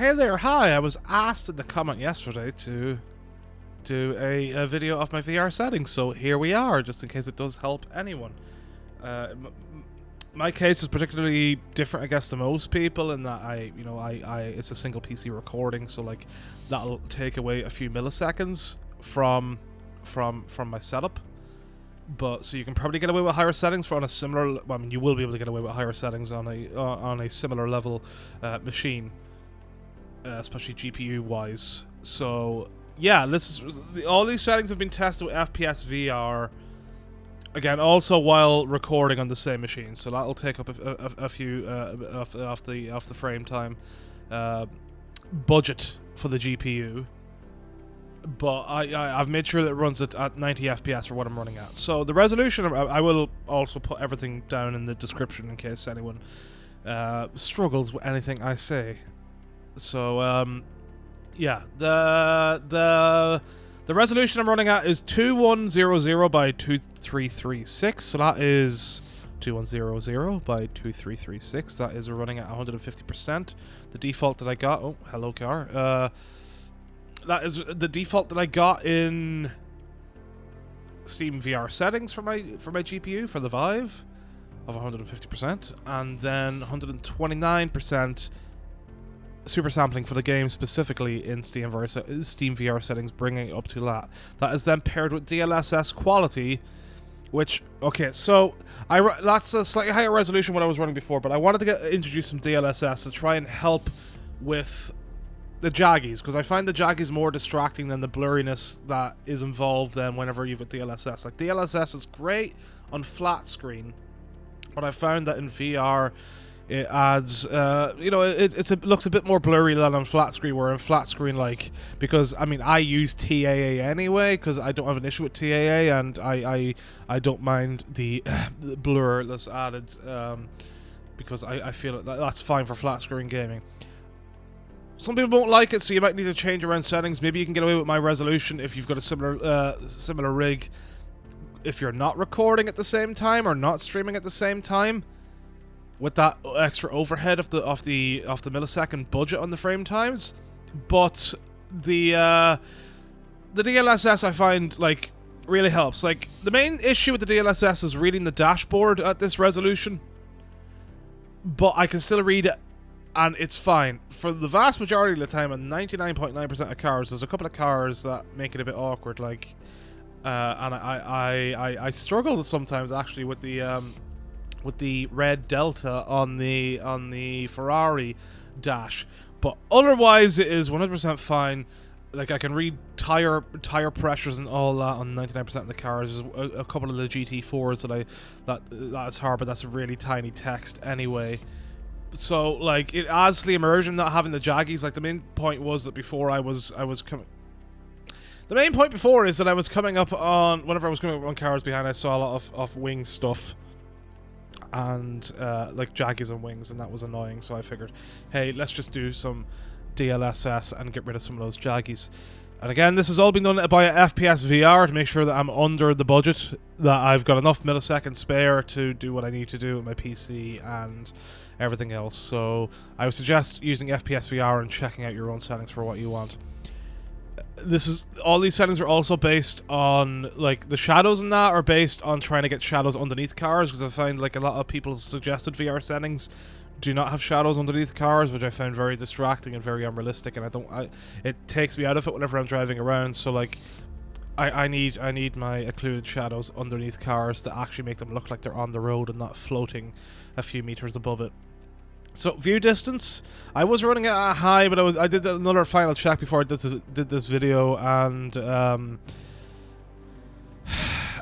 Hey there, hi. I was asked in the comment yesterday to do a video of my VR settings, so here we are, just in case it does help anyone. My case is particularly different, I guess, to most people in that it's a single PC recording, so like that'll take away a few milliseconds from my setup. But so you can probably get away with higher settings for on a similar. Well, I mean, you will be able to get away with higher settings on a similar level machine, especially GPU wise. So yeah, all these settings have been tested with fpsVR. Again, also while recording on the same machine, so that'll take up a few of the frame time budget for the GPU. But I've made sure that it runs at 90 FPS for what I'm running at. So the resolution, I will also put everything down in the description in case anyone struggles with anything I say. So yeah, the resolution I'm running at is 2100 by 2336. So that is 2100 by 2336. That is running at 150%. The default that I got. Oh, hello car. That is the default that I got in SteamVR settings for my GPU for the Vive of 150%, and then 129% super sampling for the game specifically in SteamVR settings, bringing it up to that. That is then paired with DLSS quality, which so that's a slightly higher resolution than what I was running before, but I wanted to introduce some DLSS to try and help with the jaggies, because I find the jaggies more distracting than the blurriness that is involved then whenever you've got DLSS. Like, DLSS is great on flat screen, but I found that in VR it adds, it looks a bit more blurry than on flat screen, where in flat screen, like, because, I mean, I use TAA anyway, because I don't have an issue with TAA, and I don't mind the blur that's added, because I feel that's fine for flat screen gaming. Some people won't like it, so you might need to change around settings. Maybe you can get away with my resolution if you've got a similar rig. If you're not recording at the same time or not streaming at the same time, with that extra overhead of the millisecond budget on the frame times. But the DLSS I find like really helps. Like, the main issue with the DLSS is reading the dashboard at this resolution, but I can still read it. And it's fine. For the vast majority of the time, on 99.9% of cars, there's a couple of cars that make it a bit awkward, like, and I struggle sometimes actually with the red delta on the Ferrari dash, but otherwise it is 100% fine. Like, I can read tire pressures and all that on 99% of the cars. There's a couple of the GT4s that's hard, but that's really tiny text anyway. So, like, it adds to the immersion not having the jaggies. Like, the main point was that before I was coming... The main point before is that I was coming up on... Whenever I was coming up on cars behind, I saw a lot of wing stuff. And, like, jaggies and wings, and that was annoying. So I figured, hey, let's just do some DLSS and get rid of some of those jaggies. And again, this has all been done by fpsVR to make sure that I'm under the budget, that I've got enough milliseconds spare to do what I need to do with my PC and everything else. So I would suggest using fpsVR and checking out your own settings for what you want. All these settings are also based on, like, the shadows and that are based on trying to get shadows underneath cars, because I find, like, a lot of people's suggested VR settings do not have shadows underneath cars, which I found very distracting and very unrealistic, and it takes me out of it whenever I'm driving around. So, like, I need my occluded shadows underneath cars to actually make them look like they're on the road and not floating a few meters above it. So, view distance, I was running at a high, but I did another final check before I did this video, and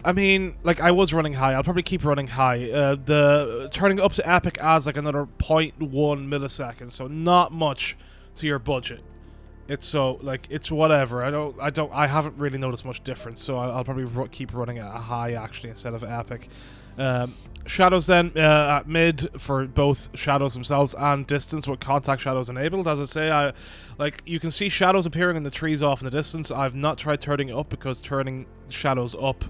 I mean, like, I was running high. I'll probably keep running high. The turning up to epic adds like another 0.1 milliseconds, so not much to your budget. It's whatever. I haven't really noticed much difference, so I'll probably keep running at a high actually instead of epic. Shadows then at mid for both shadows themselves and distance with contact shadows enabled. As I say, you can see shadows appearing in the trees off in the distance. I've not tried turning it up because turning shadows up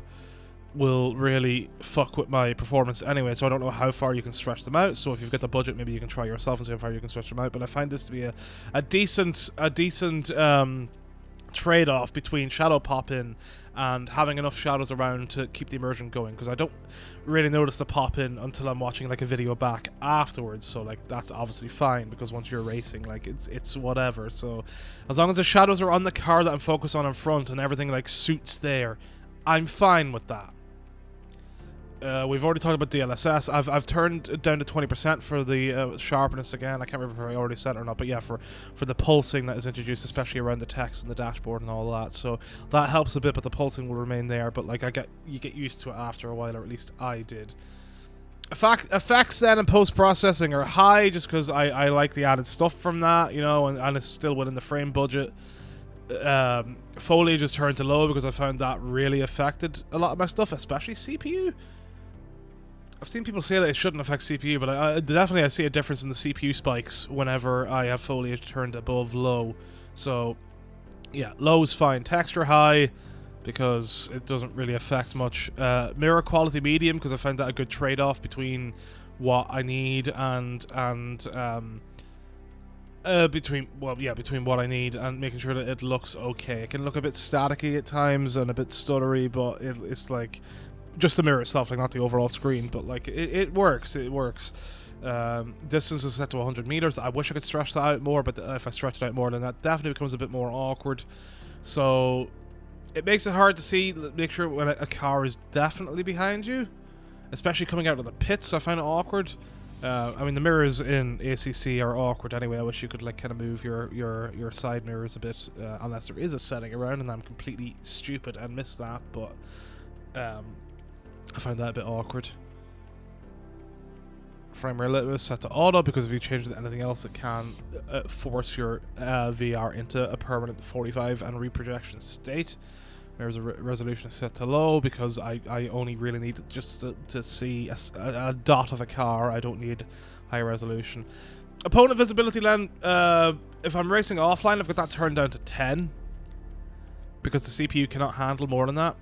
will really fuck with my performance anyway, so I don't know how far you can stretch them out. So if you've got the budget, maybe you can try yourself and see how far you can stretch them out. But I find this to be a decent trade-off between shadow pop-in and having enough shadows around to keep the immersion going, because I don't really notice the pop-in until I'm watching like a video back afterwards. So like that's obviously fine, because once you're racing, like it's whatever. So as long as the shadows are on the car that I'm focused on in front and everything like suits there, I'm fine with that. We've already talked about DLSS. I've turned it down to 20% for the sharpness again. I can't remember if I already said it or not, but yeah, for the pulsing that is introduced, especially around the text and the dashboard and all that. So that helps a bit, but the pulsing will remain there. But like you get used to it after a while, or at least I did. Effects then and post-processing are high, just because I like the added stuff from that, you know, and it's still within the frame budget. Foliage is turned to low because I found that really affected a lot of my stuff, especially CPU. I've seen people say that it shouldn't affect CPU, but I definitely see a difference in the CPU spikes whenever I have foliage turned above low. So, yeah, low is fine. Texture high, because it doesn't really affect much. Mirror quality medium, because I find that a good trade-off between what I need and between what I need and making sure that it looks okay. It can look a bit staticky at times and a bit stuttery, but it's like just the mirror itself, like not the overall screen, but like it works. It works. Distance is set to 100 meters. I wish I could stretch that out more, but if I stretch it out more, then that definitely becomes a bit more awkward. So it makes it hard to see. Make sure when a car is definitely behind you, especially coming out of the pits. I find it awkward. I mean, the mirrors in ACC are awkward anyway. I wish you could like kind of move your side mirrors a bit, unless there is a setting around, and I'm completely stupid and missed that. But I find that a bit awkward. Framerate is set to auto, because if you change it to anything else, it can force your VR into a permanent 45 and reprojection state. There's a resolution set to low, because I only really need just to see a dot of a car. I don't need high resolution. Opponent visibility then, if I'm racing offline, I've got that turned down to 10, because the CPU cannot handle more than that.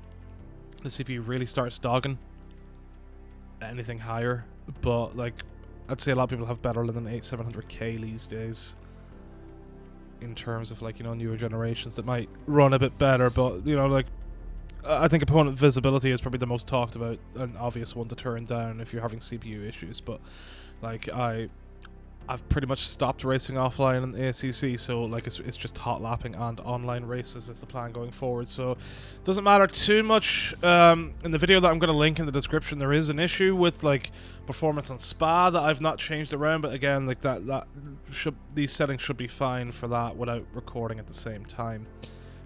The CPU really starts dogging anything higher, but like I'd say a lot of people have better than 8700K these days in terms of like, you know, newer generations that might run a bit better. But you know, like I think opponent visibility is probably the most talked about and obvious one to turn down if you're having CPU issues. But like I've pretty much stopped racing offline in ACC, so like it's just hot lapping and online races is the plan going forward. So it doesn't matter too much. In the video that I'm going to link in the description, there is an issue with like performance on Spa that I've not changed around, but again, like these settings should be fine for that without recording at the same time.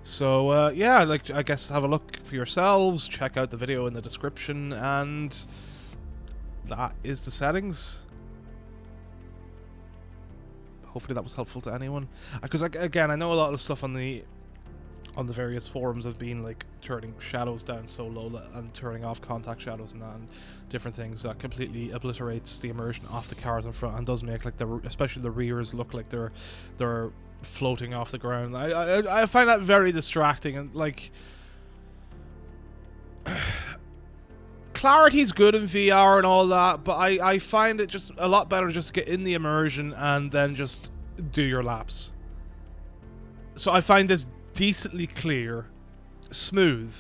So yeah, like I guess have a look for yourselves, check out the video in the description, and that is the settings. Hopefully that was helpful to anyone, because again, I know a lot of stuff on the various forums have been like turning shadows down so low and turning off contact shadows and that, and different things that completely obliterates the immersion off the cars in front and does make like especially the rears look like they're floating off the ground. I find that very distracting, and like clarity's good in VR and all that, but I find it just a lot better just to get in the immersion and then just do your laps. So I find this decently clear, smooth,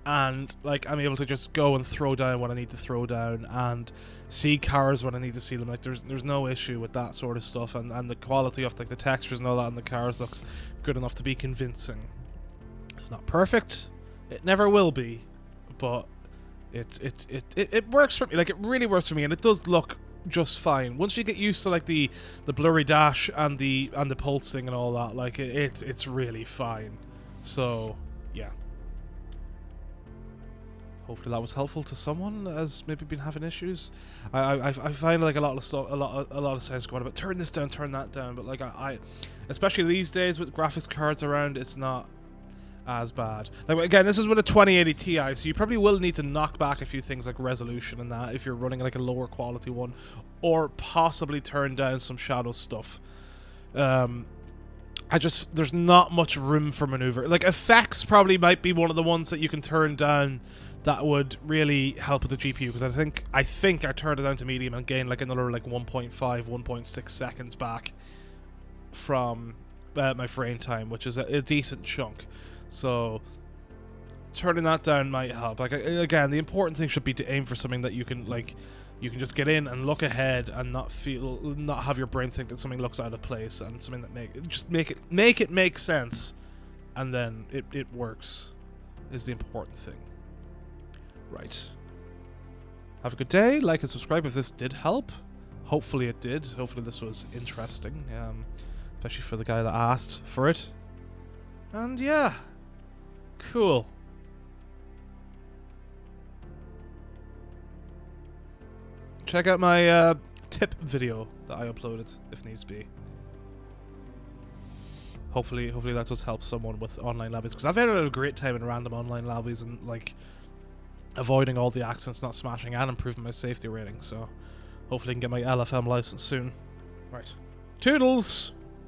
and like I'm able to just go and throw down what I need to throw down and see cars when I need to see them. Like there's no issue with that sort of stuff, and the quality of like the textures and all that in the cars looks good enough to be convincing. It's not perfect, it never will be, but it works for me. Like it really works for me, and it does look just fine once you get used to like the blurry dash and the pulsing and all that. Like it's really fine. So yeah, hopefully that was helpful to someone that has maybe been having issues. I find like a lot of stuff, a lot of sites going about turn this down, turn that down, but like I especially these days with graphics cards around, it's not as bad. Like again, this is with a 2080 Ti, so you probably will need to knock back a few things like resolution and that if you're running like a lower quality one, or possibly turn down some shadow stuff. There's not much room for maneuver. Like effects probably might be one of the ones that you can turn down that would really help with the GPU, because I think I turned it down to medium and gained like another like 1.5, 1.6 seconds back from my frame time, which is a decent chunk. So turning that down might help. Like, again, the important thing should be to aim for something that you can just get in and look ahead and not have your brain think that something looks out of place, and something that make it make sense, and then it works is the important thing. Right. Have a good day. Like and subscribe if this did help. Hopefully it did. Hopefully this was interesting. Especially for the guy that asked for it. And yeah. Cool. Check out my tip video that I uploaded, if needs be. Hopefully that does help someone with online lobbies, because I've had a great time in random online lobbies and like avoiding all the accents, not smashing, and improving my safety rating. So hopefully I can get my LFM license soon. Right. Toodles!